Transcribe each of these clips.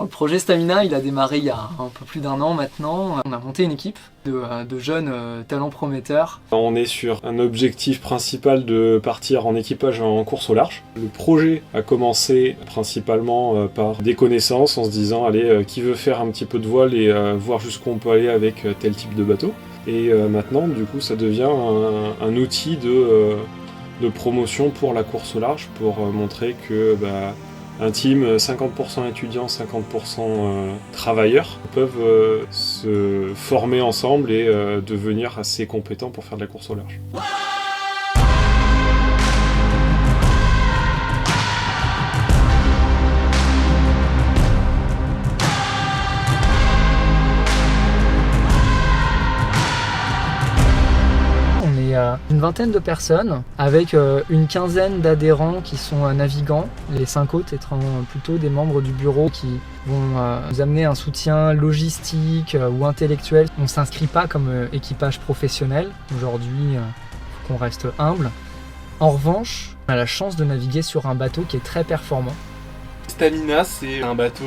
Le projet Stamina, il a démarré il y a un peu plus d'1 an maintenant. On a monté une équipe de jeunes talents prometteurs. On est sur un objectif principal de partir en équipage en course au large. Le projet a commencé principalement par des connaissances en se disant allez, qui veut faire un petit peu de voile et voir jusqu'où on peut aller avec tel type de bateau. Et maintenant, du coup, ça devient un outil de promotion pour la course au large, pour montrer que un team 50% étudiants, 50% travailleurs peuvent se former ensemble et devenir assez compétents pour faire de la course au large. Une vingtaine de personnes avec une quinzaine d'adhérents qui sont navigants, les 5 autres étant plutôt des membres du bureau qui vont nous amener un soutien logistique ou intellectuel. On ne s'inscrit pas comme équipage professionnel, aujourd'hui il faut qu'on reste humble. En revanche, on a la chance de naviguer sur un bateau qui est très performant. Stamina, c'est un bateau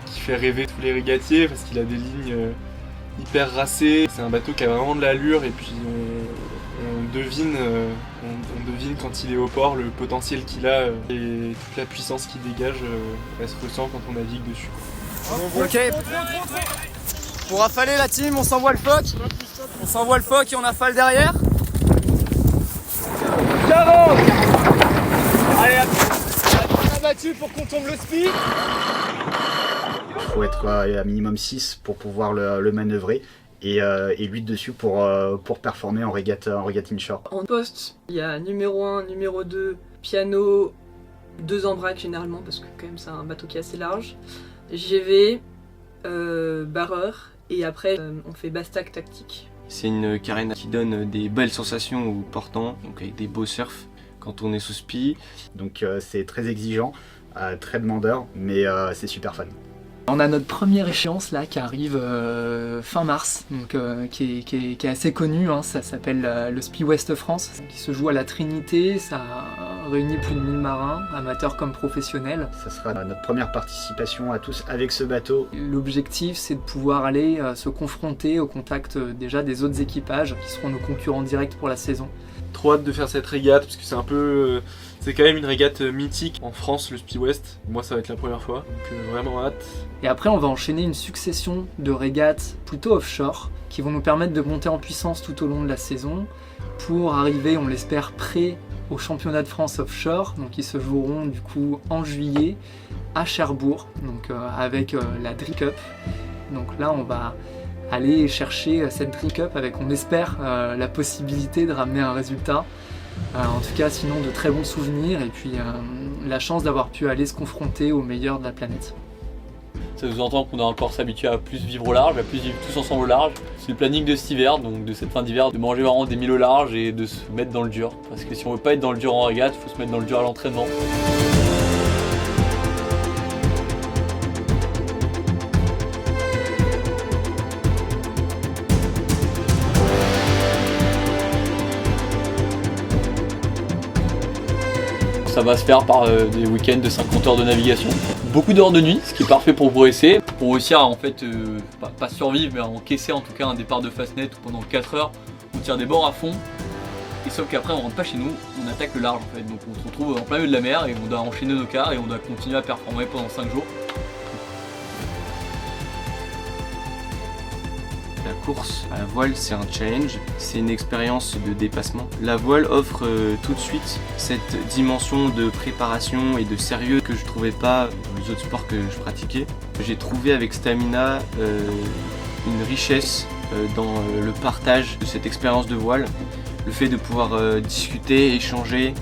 qui fait rêver tous les régatiers parce qu'il a des lignes hyper racées. C'est un bateau qui a vraiment de l'allure et puis on devine quand il est au port le potentiel qu'il a et toute la puissance qu'il dégage, elle se ressent quand on navigue dessus. Ok, pour affaler la team, on s'envoie le phoque. On s'envoie le phoque et on affale derrière. J'avance. Allez, abattu pour qu'on tombe le speed. Il faut être à minimum 6 pour pouvoir le manœuvrer. Et 8 dessus pour performer en régate inshore. En poste, il y a numéro 1, numéro 2, piano, 2 en vrac généralement parce que quand même c'est un bateau qui est assez large. GV, barreur et après on fait bastac tactique. C'est une carène qui donne des belles sensations au portant, donc avec des beaux surfs quand on est sous spi. Donc c'est très exigeant, très demandeur, mais c'est super fun. On a notre première échéance là qui arrive fin mars, donc, qui est assez connue, hein. Ça s'appelle le Spi Ouest France, qui se joue à la Trinité. Ça réunit plus de 1000 marins, amateurs comme professionnels. Ça sera notre première participation à tous avec ce bateau. L'objectif c'est de pouvoir aller se confronter au contact déjà des autres équipages qui seront nos concurrents directs pour la saison. Trop hâte de faire cette régate parce que c'est un peu... c'est quand même une régate mythique en France, le Spi Ouest. Moi ça va être la première fois, donc vraiment hâte. Et après on va enchaîner une succession de régates plutôt offshore qui vont nous permettre de monter en puissance tout au long de la saison pour arriver, on l'espère, prêt au championnat de France offshore, donc qui se joueront du coup en juillet à Cherbourg, donc avec la Dry Cup. Donc là on va aller chercher cette Dry Cup avec, on espère, la possibilité de ramener un résultat. En tout cas, sinon de très bons souvenirs et puis la chance d'avoir pu aller se confronter aux meilleurs de la planète. Ça sous-entend qu'on doit encore s'habituer à plus vivre au large, à plus vivre tous ensemble au large. C'est le planning de cet hiver, donc de cette fin d'hiver, de manger vraiment des 1000 au large et de se mettre dans le dur. Parce que si on veut pas être dans le dur en régate, il faut se mettre dans le dur à l'entraînement. Ça va se faire par des week-ends de 50 heures de navigation. Beaucoup d'heures de nuit, ce qui est parfait pour progresser. Pour réussir à en fait, pas survivre, mais à encaisser en tout cas un départ de Fastnet où pendant 4 heures, on tire des bords à fond. Et sauf qu'après on rentre pas chez nous, on attaque le large en fait. Donc on se retrouve en plein milieu de la mer et on doit enchaîner nos quarts et on doit continuer à performer pendant 5 jours. La course à la voile, c'est un challenge, c'est une expérience de dépassement. La voile offre tout de suite cette dimension de préparation et de sérieux que je trouvais pas dans les autres sports que je pratiquais. J'ai trouvé avec Stamina une richesse dans le partage de cette expérience de voile, le fait de pouvoir discuter, échanger,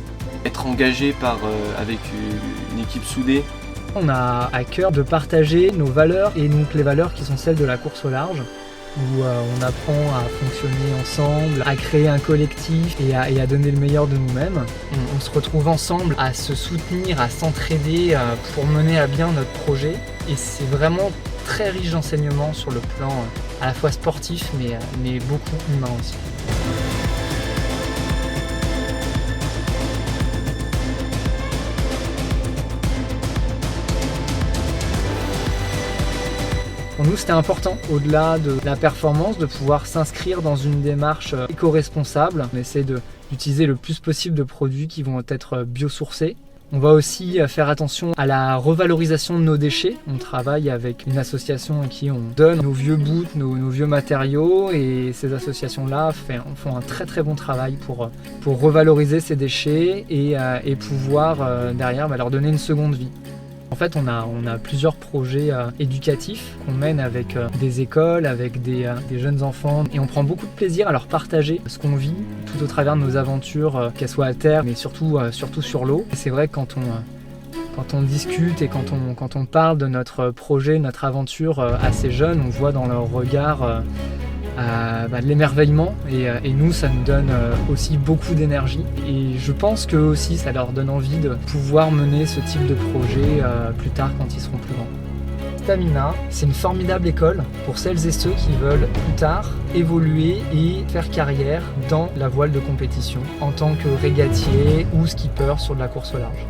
être engagé avec une équipe soudée. On a à cœur de partager nos valeurs et donc les valeurs qui sont celles de la course au large, où on apprend à fonctionner ensemble, à créer un collectif et à donner le meilleur de nous-mêmes. On se retrouve ensemble à se soutenir, à s'entraider pour mener à bien notre projet. Et c'est vraiment très riche d'enseignements sur le plan à la fois sportif mais beaucoup humain aussi. Pour nous, c'était important, au-delà de la performance, de pouvoir s'inscrire dans une démarche éco-responsable. On essaie d'utiliser le plus possible de produits qui vont être biosourcés. On va aussi faire attention à la revalorisation de nos déchets. On travaille avec une association à qui on donne nos vieux bouts, nos vieux matériaux, et ces associations-là font un très très bon travail pour revaloriser ces déchets et pouvoir derrière leur donner une seconde vie. En fait, on a plusieurs projets éducatifs qu'on mène avec des écoles, avec des jeunes enfants, et on prend beaucoup de plaisir à leur partager ce qu'on vit tout au travers de nos aventures, qu'elles soient à terre, mais surtout sur l'eau. Et c'est vrai que quand on discute et quand on parle de notre projet, notre aventure à ces jeunes, on voit dans leur regard de l'émerveillement, et nous, ça nous donne aussi beaucoup d'énergie, et je pense qu'eux aussi, ça leur donne envie de pouvoir mener ce type de projet plus tard quand ils seront plus grands. Stamina, c'est une formidable école pour celles et ceux qui veulent plus tard évoluer et faire carrière dans la voile de compétition en tant que régatier ou skipper sur de la course au large.